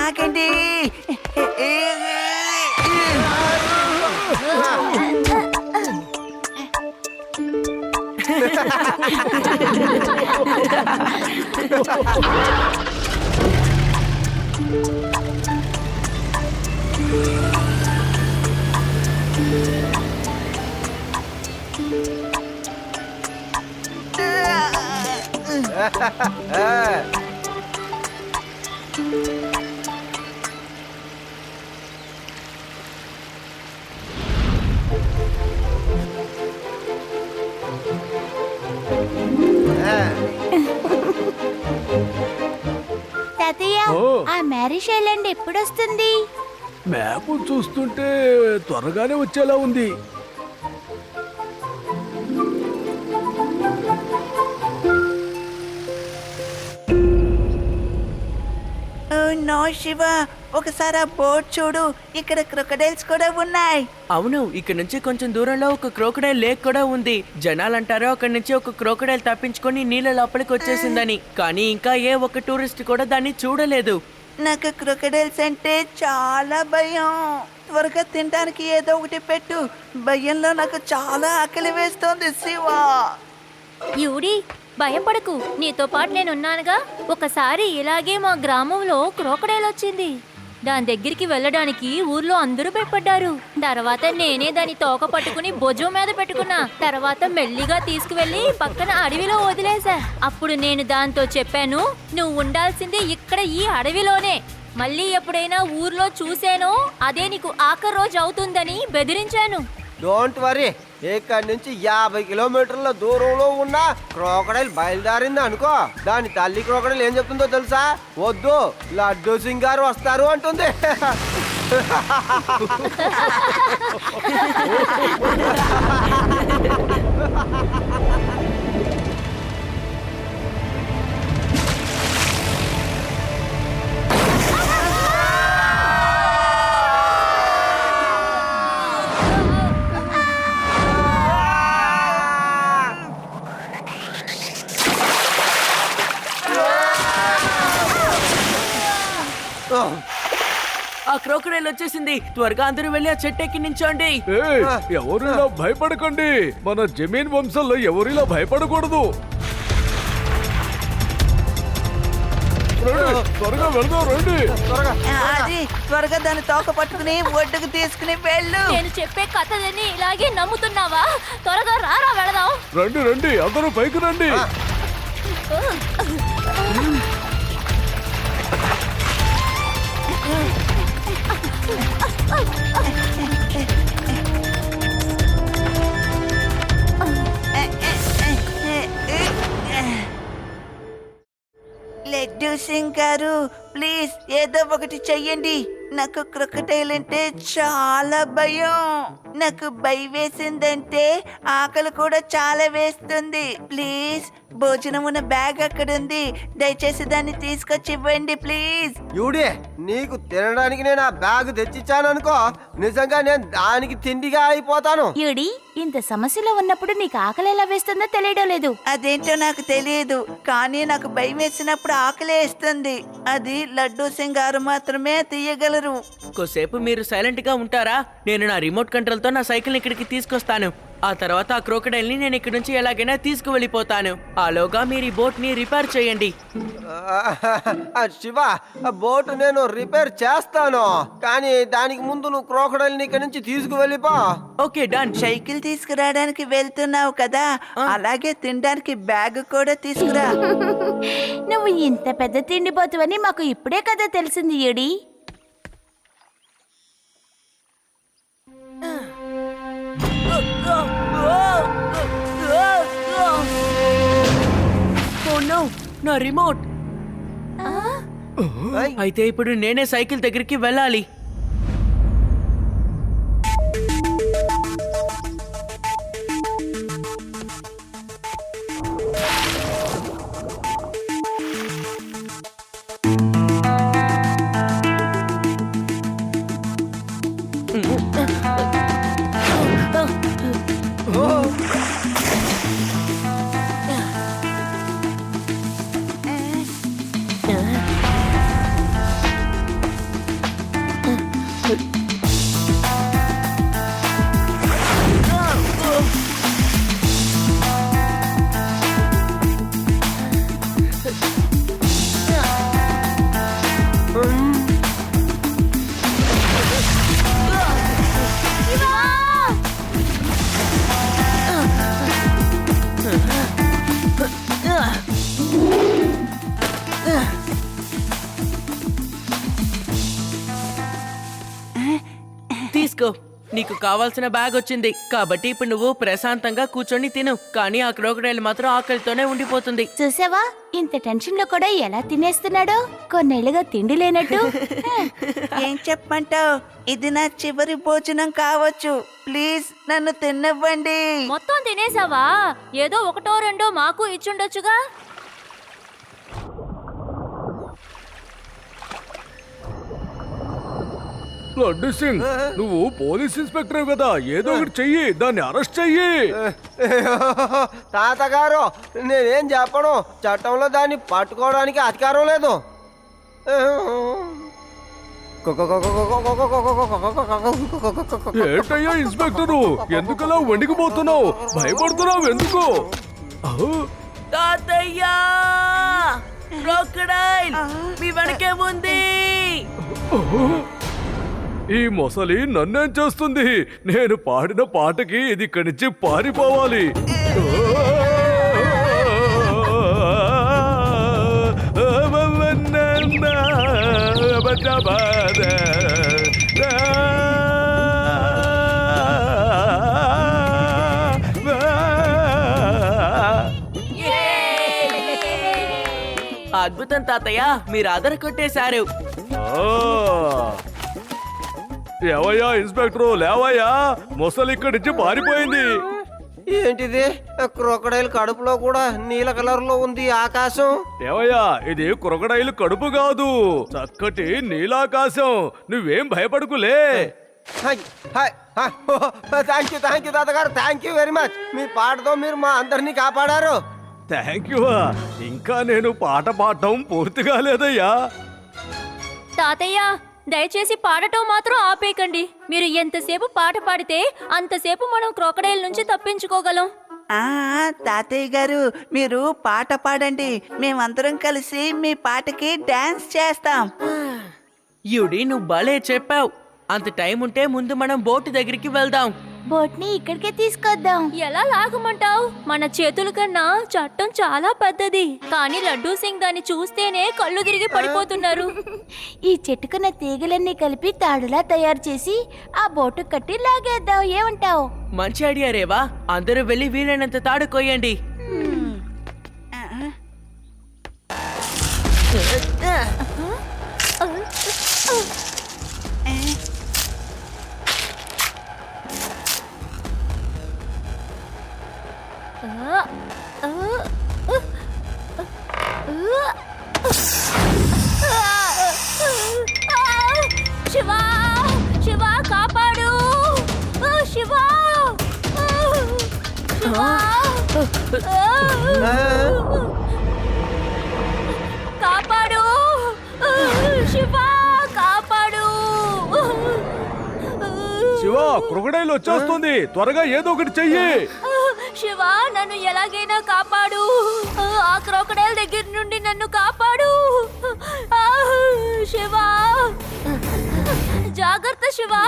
ఆగండి. తాతయ్య, ఆ మ్యారేజ్ ఐలాండ్ ఎప్పుడొస్తుంది? మ్యాప్ చూస్తుంటే త్వరగానే వచ్చేలా ఉంది. నో శివ, ఒకసారి ఆ బోట్ చూడు, ఇక్కడ క్రొకడైల్స్ కూడా ఉన్నాయి. అవును, ఇక్కడ నుంచి కొంచెం దూరంలో ఒక క్రోకడైల్ లేక్ కూడా ఉంది. జనాలు అంటారు అక్కడి నుంచి ఒక క్రోకడైల్ తప్పించుకొని నీళ్ళ లోపలికి వచ్చేసిందని. కానీ ఇంకా ఏ ఒక్క టూరిస్ట్ కూడా దాన్ని చూడలేదు. నాకు క్రొకడైల్స్ అంటే చాలా భయం. త్వరగా తినడానికి ఏదో ఒకటి పెట్టు. భయంలో నాకు చాలా ఆకలి వేస్తోంది శివ. యూడి, భయపడకు, నీతో పాటు నేనున్నానుగా. ఒకసారి ఇలాగే మా గ్రామంలో క్రోకడైల్ వచ్చింది. దాని దగ్గరికి వెళ్ళడానికి ఊర్లో అందరూ భయపడ్డారు. తర్వాత నేనే దాని తోక పట్టుకుని భుజం మీద పెట్టుకున్నా. తర్వాత మెల్లిగా తీసుకువెళ్లి పక్కన అడవిలో వదిలేశా. అప్పుడు నేను దాంతో చెప్పాను, నువ్వు ఉండాల్సింది ఇక్కడ ఈ అడవిలోనే. మళ్ళీ ఎప్పుడైనా ఊర్లో చూసానో అదే నీకు ఆఖరి రోజు అవుతుందని బెదిరించాను. డోంట్ వరీ, ఇక్కడి నుంచి 50 కిలోమీటర్ల దూరంలో ఉన్న క్రోకడైల్ బయలుదేరింది అనుకో. దాని తల్లి క్రోకడైల్ ఏం చెప్తుందో తెలుసా? వద్దు, లడ్డూ సింగ్ గారు వస్తారు అంటుంది. ఆ క్రోకడైల్ వచ్చేసింది. త్వరగా అందరూ వెళ్ళి ఆ చెట్టు ఎక్కి నించోండి. ఎవరిలా భయపడకండి. మన జమీన్ వంశంలో ఎవరిలా భయపడకూడదు. త్వరగా వెళ్దాం, రండి. అది త్వరగా దాని తోక పట్టుకుని ఒడ్డుకు తీసుకుని వెళ్ళు. నేను చెప్పే కథని ఇలాగే నమ్ముతున్నావా? త్వరగా రారా వెళదాం. రండి రండి, అందరూ పైకి రండి. లడ్డూ సింగ్ గారు, ప్లీజ్ ఏదో ఒకటి చెయ్యండి. నాకు క్రొకడైల్ అంటే చాలా భయం. నాకు భయం వేసిందంటే ఆకలి కూడా చాలా వేస్తుంది. ప్లీజ్, భోజనం ఉన్న బ్యాగ్ అక్కడ ఉంది. దయచేసి దాన్ని తీసుకొచ్చి ఇవ్వండి ప్లీజ్. యూడి, నీకు తినడానికి నేను ఆ బ్యాగ్ తెచ్చిచ్చాను అనుకో, నిజంగా నేను దానికి తిండిగా అయిపోతాను. యూడి, ఇంత సమస్యలో ఉన్నప్పుడు నీకు ఆకలి ఎలా వేస్తుందో తెలియడం లేదు. అదేంటో నాకు తెలియదు, కానీ నాకు భయం వేసినప్పుడు ఆకలి వేస్తుంది. అది లడ్డూ సింగ్ గారు మాత్రమే తీయగలరు. కొద్దిసేపు మీరు సైలెంట్ గా ఉంటారా? నేను నా రిమోట్ కంట్రోల్ తో నా సైకిల్ ఇక్కడికి తీసుకొస్తాను. ఆ తర్వాత ఆ క్రోకడైల్ ని నేను ఇక్కడి నుంచి ఎలాగైనా తీసుకువెళ్ళిపోతాను. ఆలోగా మీరు ఈ బోట్ ని రిపేర్ చేయండి. శివ, బోటు నేను రిపేర్ చేస్తాను, కానీ దానికి ముందు నువ్వు క్రోకడైల్ ని ఇక్కడి నుంచి తీసుకువెళ్ళిపో. Okay, done. సైకిల్ తీసుకురావడానికి వెళ్తున్నావు కదా, అలాగే తినడానికి బ్యాగ్ కూడా తీసుకురా. నువ్వు ఇంత పెద్ద తిండిపోతువని మాకు ఇప్పుడే కదా తెలిసింది యూడి. ఓ నో, నా రిమోట్. అయితే ఇప్పుడు నేనే సైకిల్ దగ్గరికి వెళ్ళాలి. తీసుకో. నీకు కావాల్సిన బ్యాగ్ వచ్చింది కాబట్టి ఇప్పుడు నువ్వు ప్రశాంతంగా కూర్చొని తిను. కానీ ఆ క్రోకడైల్ మాత్రం ఆకలితోనే ఉండిపోతుంది. చూసావా ఇంత టెన్షన్ లో కూడా ఎలా తినేస్తున్నాడో, కొన్నేళ్లుగా తిండి లేనట్టు. ఏం చెప్పమంటావు? ఇది నా చివరి భోజనం కావచ్చు. ప్లీజ్ నన్ను తిన్నవ్వండి. మొత్తం తినేసావా? ఏదో ఒకటో రెండో మాకు ఇచ్చుండొచ్చుగా. లడ్డు సింగ్, నువ్వు పోలీస్ ఇన్స్పెక్టర్ కదా, ఏదో ఒకటి చెయ్యి, దాన్ని అరెస్ట్ చెయ్యి. తాతగారు నేనేం చెప్పను, చట్టంలో దాన్ని పట్టుకోవడానికి అధికారం లేదు. ఏంటయ్యా ఇన్స్పెక్టరు, ఎందుకలా వణికిపోతున్నావు? భయపడుతున్నావు ఎందుకు? తాతయ్యా, క్రోకడైల్ మీ వెనకే ఉంది. ఈ మొసలి నన్నేం చేస్తుంది? నేను పాడిన పాటకి ఇది ఇక్కడి నుంచి పారిపోవాలి. అద్భుతం తాతయ్య, మీరు ఆధార కొట్టేశారు. ఏవయ్యా ఇన్స్పెక్టరు, లేవయ్యా, మొసలి ఇక్కడి నుంచి పారిపోయింది. ఏంటిది? క్రొకడైల్ కడుపులో కూడా నీల కలర్ లో ఉంది ఆకాశం. ఏవయ్యా, ఇది క్రొకడైలు కడుపు కాదు, చక్కటి నీలాకాశం. నువ్వేం భయపడకులే. థ్యాంక్ యూ తాతగారు, థ్యాంక్ యూ వెరీ మచ్. మీ పాటతో మీరు మా అందరినీ కాపాడారు. Thank you. ఇంకా నేను పాట పాడటం పూర్తి కాలేదయ్యా. తాతయ్య, దయచేసి పాడటం మాత్రం ఆపేయకండి. మీరు ఎంతసేపు పాట పాడితే అంతసేపు మనం క్రోకడైల్ నుంచి తప్పించుకోగలం. తాతయ్య గారు, మీరు పాట పాడండి, మేమందరం కలిసి మీ పాటకి డాన్స్ చేస్తాం. యుడి, నువ్వు భలే చెప్పావు. అంత టైం ఉంటే ముందు మనం బోటు దగ్గరికి వెళ్దాం. బోట్ ని ఇక్కడికే తీసుకొద్దాం. ఎలా లాగమంటావు? మన చేతుల కన్నా చట్టం చాలా పెద్దది. కానీ లడ్డూ సింగ్ దాన్ని చూస్తేనే కళ్ళు తిరిగి పడిపోతున్నారు. ఈ చెట్టుకున్న తీగలన్నీ కలిపి తాడులా తయారు చేసి ఆ బోటు కట్టి లాగేద్దాం. ఏమంటావు? మంచి ఐడియా రేవా. అందరూ వెళ్ళి వీలైనంత తాడు కొయ్యండి. శివా, శివా కాపాడు. శివా, కాపాడు. శివా కాపాడు. శివ, క్రొకడైల్ వచ్చేస్తుంది, త్వరగా ఏదో ఒకటి చెయ్యి. శివా, నన్ను ఎలాగైనా కాపాడు. ఆ క్రోకడైల్ దగ్గర నుండి నన్ను కాపాడు. శివా, జాగ్రత్త శివా.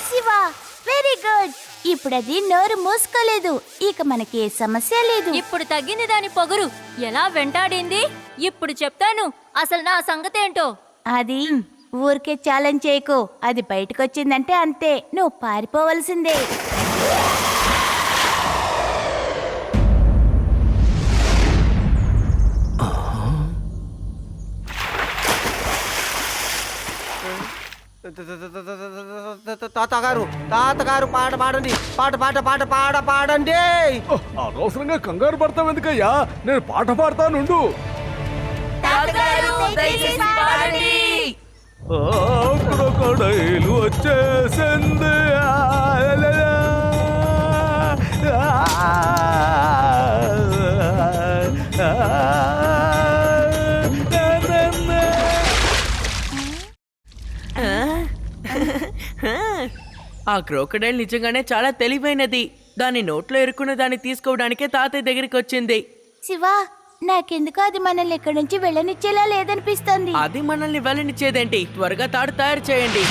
Shiva, very good. ఇప్పుడు అది నోరు మూసుకోలేదు. ఇక మనకి ఏ సమస్య లేదు. ఇప్పుడు తగ్గింది దాని పొగరు. ఎలా వెంటాడింది? ఇప్పుడు చెప్తాను అసలు నా సంగతి ఏంటో. అది ఊరికే ఛాలెంజ్ చేయకు. అది బయటకొచ్చిందంటే అంతే, నువ్వు పారిపోవలసిందే. తాతగారు పాట పాడండి. పాడండి. అనవసరంగా కంగారు పడతావు ఎందుకయ్యా? నేను పాట పాడతానుండు. క్రొకడైల్ వచ్చేసింది. ఆ క్రోకడైల్ నిజంగానే చాలా తెలివైనది. దాని నోట్లో ఇరుక్కున్న దాన్ని తీసుకోవడానికే తాతయ్య దగ్గరికి వచ్చింది. శివ, నాకెందుకో అది మనల్ని ఇక్కడి నుంచి వెళ్ళనిచ్చేలా లేదనిపిస్తుంది. అది మనల్ని వెళ్ళనిచ్చేదేంటి? త్వరగా తాడు తయారు చేయండి.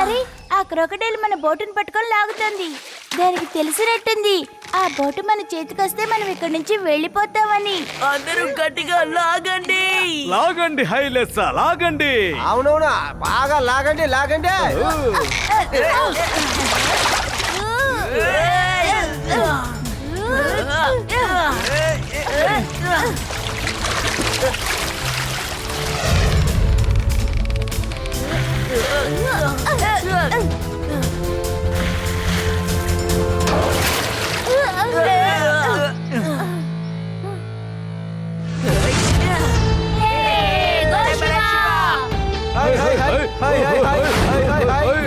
అరే, ఆ క్రొకడైల్ మన బోటును పట్టుకొని లాగుతుంది. దానికి తెలిసినట్టుంది ఆ బోటు మన చేతికొస్తే మనం ఇక్కడి నుంచి వెళ్ళిపోతామని. అందరూ గట్టిగా లాగండి. లాగండి హైలెస్సా, లాగండి. అవునవునా, బాగా లాగండి లాగండి. High, high, high, high, high, high, high, high, high.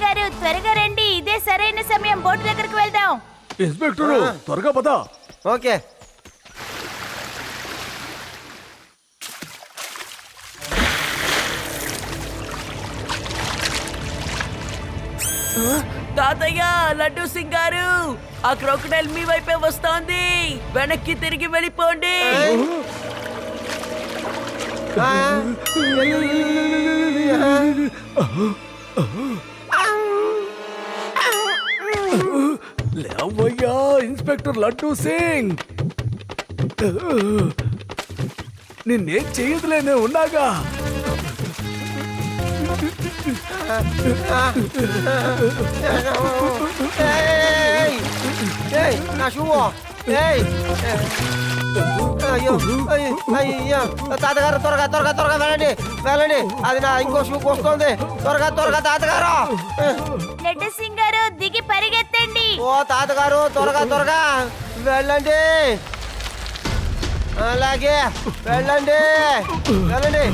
గారు, త్వరగా రండి. ఇదే సరైన సమయం. బోట్ దగ్గరికి వెళ్దాం. ఇన్స్పెక్టరు, త్వరగా పద. ఓకే. తాతయ్య, లడ్డూ సింగ్ గారు, ఆ క్రోకడైల్ మీ వైపే వస్తోంది. వెనక్కి తిరిగి వెళ్ళిపోండి. లేవయ్యా ఇన్స్పెక్టర్ లడ్డూ సింగ్, నిన్నేం చేయదులేనే ఉన్నాగా. నా షూ. అయ్యో, అయ్యో, తాతగారు త్వరగా త్వరగా త్వరగా వెళ్ళండి వెళ్ళండి. అది నా ఇంకో షూ కోస్తుంది. త్వరగా త్వరగా తాతగారు. లడ్డు సింగ్ గారు, దిగి పరిగెత్తండి. ఓ తాతగారు, త్వరగా త్వరగా వెళ్ళండి. అలాగే వెళ్ళండి వెళ్ళండి.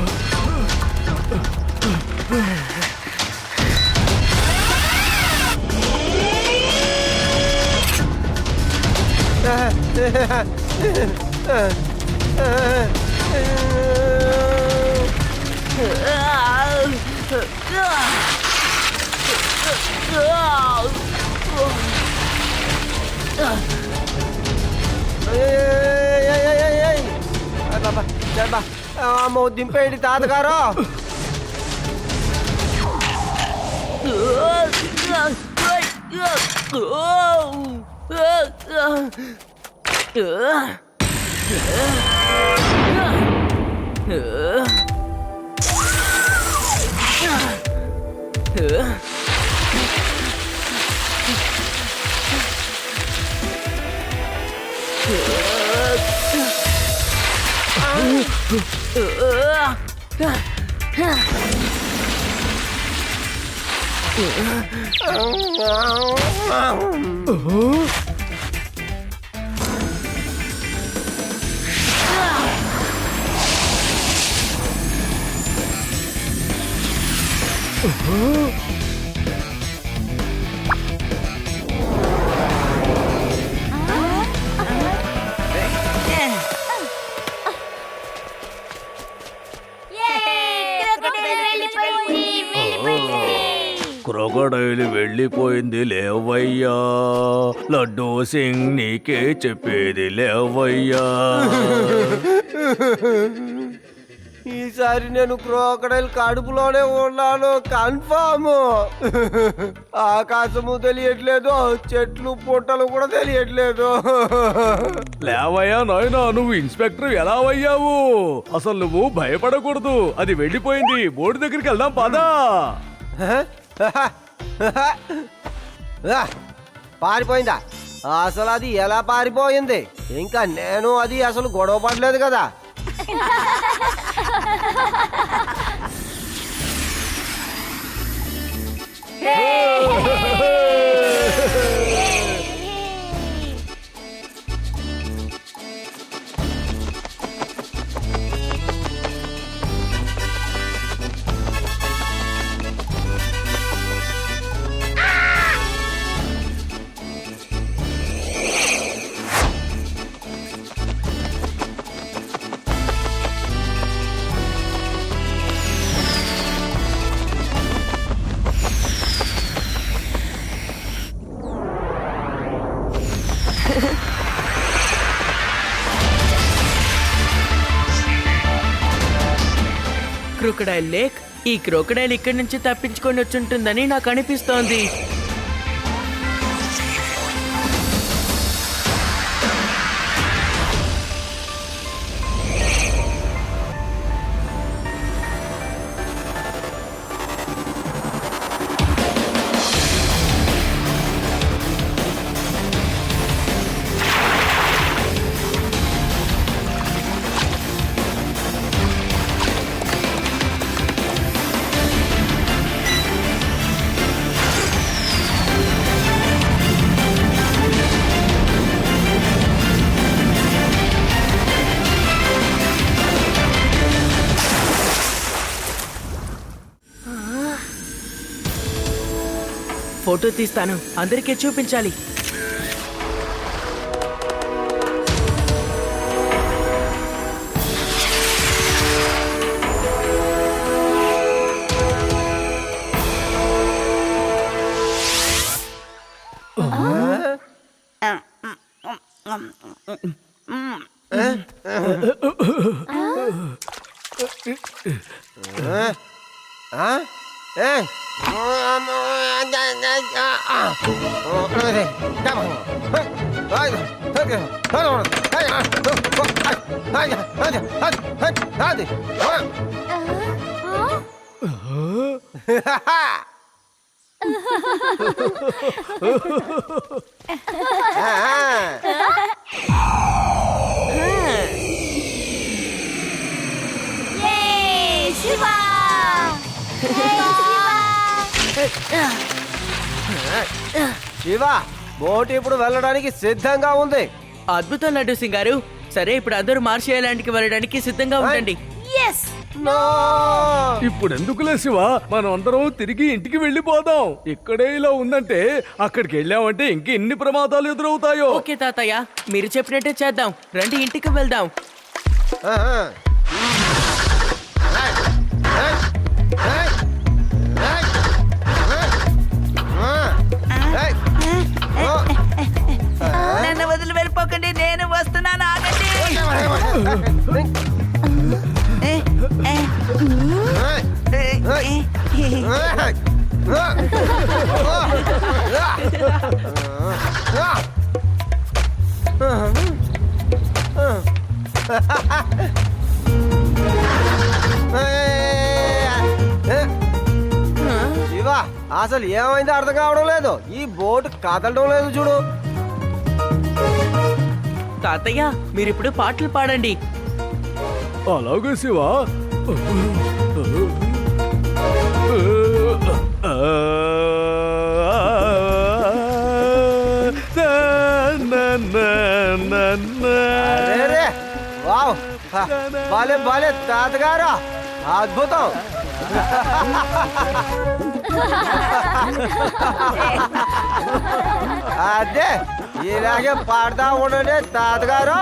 అమ్మో, దింపేయండి తాతగారు. క్రొకడైలు వెళ్ళిపోయింది లేవయ్యా. లడ్డూ సింగ్ నీకే చెప్పేది లేవయ్యా. ఈసారి నేను క్రోకడైల్ కడుపులోనే ఉన్నాను కన్ఫామ్. ఆకాశము తెలియట్లేదు, చెట్లు పుట్టలు కూడా తెలియట్లేదు. లేవయ్యా నాయనా, నువ్వు ఇన్స్పెక్టర్ ఎలా అయ్యావు? అసలు నువ్వు భయపడకూడదు, అది వెళ్ళిపోయింది. బోర్డు దగ్గరికి వెళ్దాం పదా. పారిపోయిందా? అసలు అది ఎలా పారిపోయింది? ఇంకా నేను అది అసలు గొడవ పడలేదు కదా. Crocodile lake. ఈ క్రొకడైల్ ఇక్కడి నుంచి తప్పించుకొని వచ్చుంటుందని నాకు అనిపిస్తోంది. ఫోటో తీస్తాను, అందరికీ చూపించాలి. శివ, బోట్ ఇప్పుడు వెళ్ళడానికి సిద్ధంగా ఉంది. అద్భుతం లడ్డూ సింగ్ గారు. సరే, ఇప్పుడు అందరూ మార్షల్ ఐలాండ్కి వెళ్ళడానికి సిద్ధంగా ఉండండి. ఇప్పుడు ఎందుకులే శివ, మనం అందరం తిరిగి ఇంటికి వెళ్ళిపోదాం. ఇక్కడే ఇలా ఉందంటే అక్కడికి వెళ్ళామంటే ఇంకెన్ని ప్రమాదాలు ఎదురవుతాయో. ఓకే తాతయ్య, మీరు చెప్పినట్టే చేద్దాం. రండి, ఇంటికి వెళ్దాం. నన్ను వదిలి వెళ్ళిపోకండి, నేను వస్తున్నాను, ఆగండి. శివ, అసలు ఏమైందో అర్థం కావడం లేదు. ఈ బోట్ కదలడం లేదు చూడు. తాతయ్య, మీరిప్పుడు పాటలు పాడండి. అలాగే శివ. వావ్, బాలే బాలే తాతగారా, అద్భుతం. అదే ఇలాగే పాడతా ఉండండి తాతగారు.